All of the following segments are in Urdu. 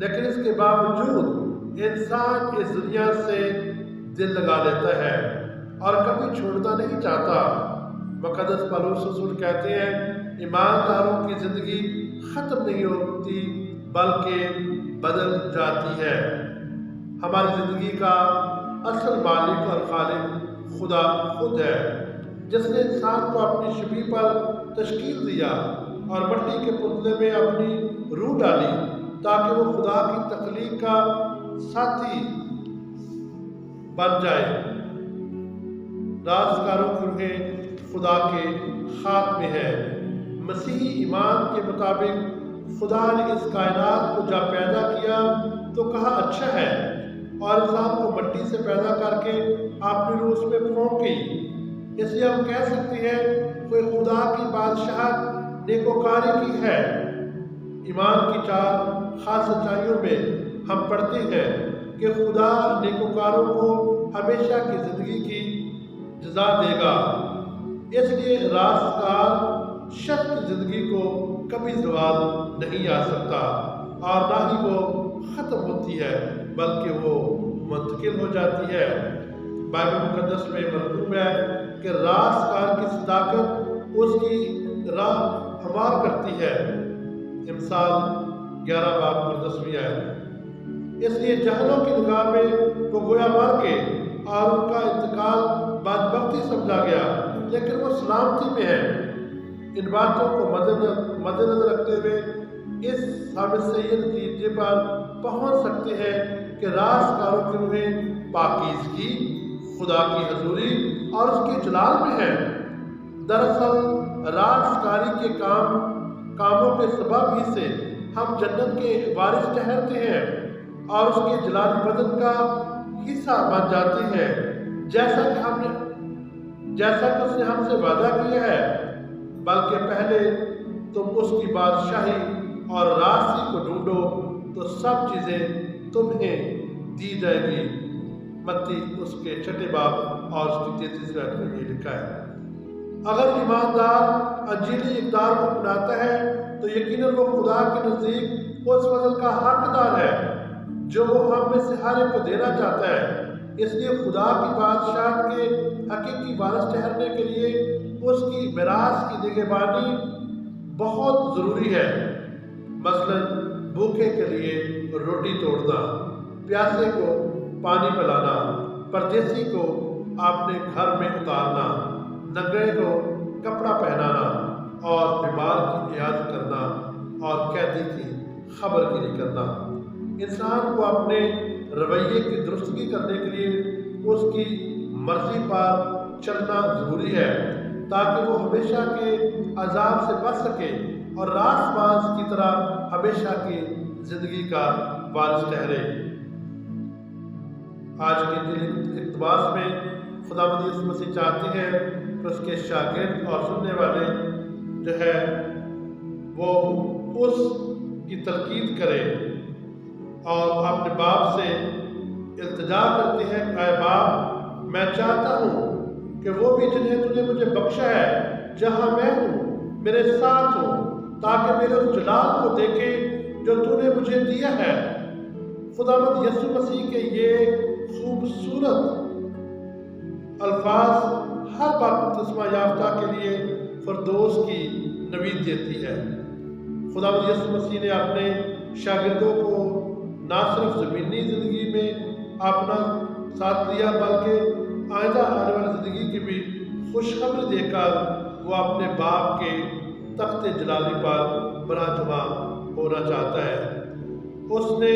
لیکن اس کے باوجود انسان اس دنیا سے دل لگا لیتا ہے اور کبھی چھوڑنا نہیں چاہتا۔ مقدس پولس رسول کہتے ہیں ایمانداروں کی زندگی ختم نہیں ہوتی بلکہ بدل جاتی ہے۔ ہماری زندگی کا اصل مالک اور خالق خدا خود ہے، جس نے انسان کو اپنی شبیہ پر تشکیل دیا اور مٹی کے پتلے میں اپنی روح ڈالی تاکہ وہ خدا کی تخلیق کا ساتھی بن جائے۔ رازکاروں کی روحیں خدا کے ہاتھ میں ہے۔ مسیحی ایمان کے مطابق خدا نے اس کائنات کو جب پیدا کیا تو کہا اچھا ہے، اور انسان کو مٹی سے پیدا کر کے اپنی روح اس میں پھونک گئی۔ اس لیے ہم کہہ سکتے ہیں کوئی خدا کی بادشاہت نیکوکاری کی ہے۔ ایمان کی 4 خاص سچائیوں میں ہم پڑھتے ہیں کہ خدا نیکوکاروں کو ہمیشہ کی زندگی کی جزا دے گا۔ اس لیے رازکار شخص کی زندگی کو کبھی زوال نہیں آ سکتا، اور نہ ہی وہ ختم ہوتی ہے بلکہ وہ منتقل ہو جاتی ہے۔ بائبل مقدس میں مرغوب ہے کہ رازکار کی صداقت اس کی راہ ہموار کرتی ہے۔ امثال 11 باب اور 10 ہے۔ اس لیے جہلوں کی نگاہ میں وہ گویا مر گئے اور ان کا انتقال بدبختی سمجھا گیا، لیکن وہ سلامتی میں ہے۔ ان باتوں کو مد نظر رکھتے ہوئے اس ثابت سے یہ نتیجے پر پہنچ سکتے ہیں کہ رازکاروں کی روحیں پاکیزگی، خدا کی حضوری اور اس کے جلال میں ہے۔ دراصل رازکاری کے کاموں کے سبب ہی سے ہم جنت کے وارث ٹھہرتے ہیں اور اس کے جلالی بدن کا حصہ بن جاتے ہیں، جیسا کہ اس نے ہم سے وعدہ کیا ہے۔ بلکہ پہلے تم اس کی بادشاہی اور راستی کو ڈھونڈو تو سب چیزیں تمہیں دی جائیں گی۔ متی اس کے 6 باب اور اس کی 33 آیت میں یہ لکھا ہے۔ اگر ایماندار انجیلی اقدار کو اپناتا ہے تو یقیناً وہ خدا کے نزدیک اس فضل کا حقدار ہے جو وہ ہم میں سے ہر ایک کو دینا چاہتا ہے۔ اس لیے خدا کی بادشاہت کے حقیقی وارث ٹھہرنے کے لیے اس کی میراث کی نگہبانی بہت ضروری ہے۔ مثلاً بھوکے کے لیے روٹی توڑنا، پیاسے کو پانی پلانا، پردیسی کو اپنے گھر میں اتارنا، ننگے کو کپڑا پہنانا، اور بیمار کی عیادت کرنا اور قیدی کی خبر گیری کرنا۔ انسان کو اپنے رویے کی درستگی کرنے کے لیے اس کی مرضی پر چلنا ضروری ہے تاکہ وہ ہمیشہ کے عذاب سے بچ سکے اور راست باز کی طرح ہمیشہ کی زندگی کا وارث ٹھہرے۔ آج کے دن اقتباس میں خداوند یسوع مسیح چاہتے ہیں کہ اس کے شاگرد اور سننے والے جو ہے وہ اس کی تلقین کرے اور اپنے باپ سے التجا کرتے ہیں کہ اے باپ، میں چاہتا ہوں کہ وہ بھی جنہیں تو نے مجھے بخشا ہے جہاں میں ہوں میرے ساتھ ہوں، تاکہ میرے اس جلال کو دیکھیں جو تو نے مجھے دیا ہے۔ خداوند یسوع مسیح کے یہ خوبصورت الفاظ ہر بپتسمہ یافتہ کے لیے فردوس کی نوید دیتی ہے۔ خداوند یسوع مسیح نے اپنے شاگردوں کو نہ صرف زمینی زندگی میں اپنا ساتھ دیا بلکہ آئندہ آنے والی زندگی کی بھی خوشخبری دے کر وہ اپنے باپ کے تخت جلالی پر براجما ہونا چاہتا ہے۔ اس نے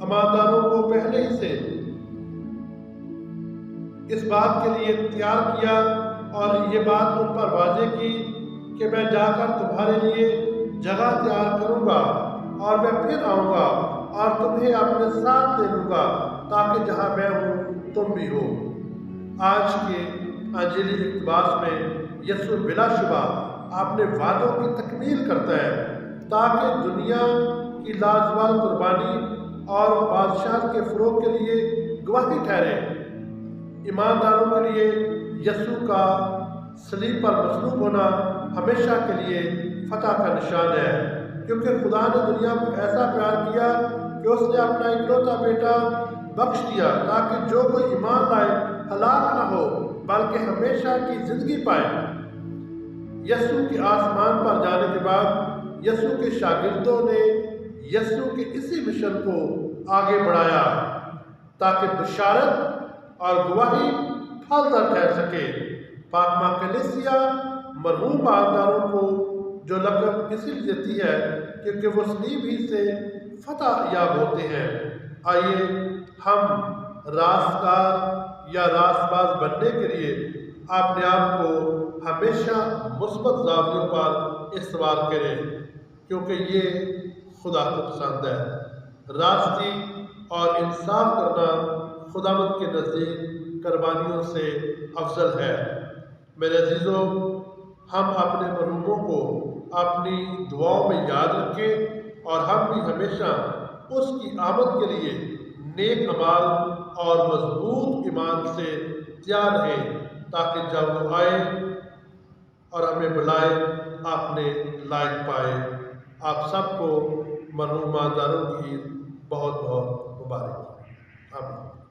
ایمانداروں کو پہلے ہی سے اس بات کے لیے تیار کیا اور یہ بات ان پر واضح کی کہ میں جا کر تمہارے لیے جگہ تیار کروں گا اور میں پھر آؤں گا اور تمہیں اپنے ساتھ لے لوں گا تاکہ جہاں میں ہوں تم بھی ہو۔ آج کے انجیلی اقتباس میں یسوع بلا شبہ اپنے وعدوں کی تکمیل کرتا ہے تاکہ دنیا کی لازوال قربانی اور بادشاہت کے فروغ کے لیے گواہی ٹھہرے۔ ایمانداروں کے لیے یسوع کا صلیب پر مصلوب ہونا ہمیشہ کے لیے فتح کا نشان ہے۔ کیونکہ خدا نے دنیا کو ایسا پیار کیا کہ اس نے اپنا اکلوتا بیٹا بخش دیا تاکہ جو کوئی ایمان لائے ہلاک نہ ہو بلکہ ہمیشہ کی زندگی پائے۔ یسوع کے آسمان پر جانے کے بعد یسوع کے شاگردوں نے یسوع کے اسی مشن کو آگے بڑھایا تاکہ بشارت اور گواہی پھلدار ٹھہر سکے۔ پاک کلیسیا مرحوم باغداروں کو جو لقب اسی لیے دیتی ہے کیونکہ وہ صلیب ہی سے فتح یاب ہوتے ہیں۔ آئیے ہم راستگار یا راست باز بننے کے لیے اپنے آپ کو ہمیشہ مثبت زاویوں پر استوار کریں کیونکہ یہ خدا کو پسند ہے۔ راستی اور انصاف کرنا خداوند کے نزدیک قربانیوں سے افضل ہے۔ میرے عزیزو، ہم اپنے مرحوموں کو اپنی دعاؤں میں یاد رکھیں اور ہم بھی ہمیشہ اس کی آمد کے لیے نیک اعمال اور مضبوط ایمان سے تیار رہیں تاکہ جب وہ آئے اور ہمیں بلائے اپنے لائق پائے۔ آپ سب کو مرحوم باغداروں کی بہت بہت مبارک۔ آمین۔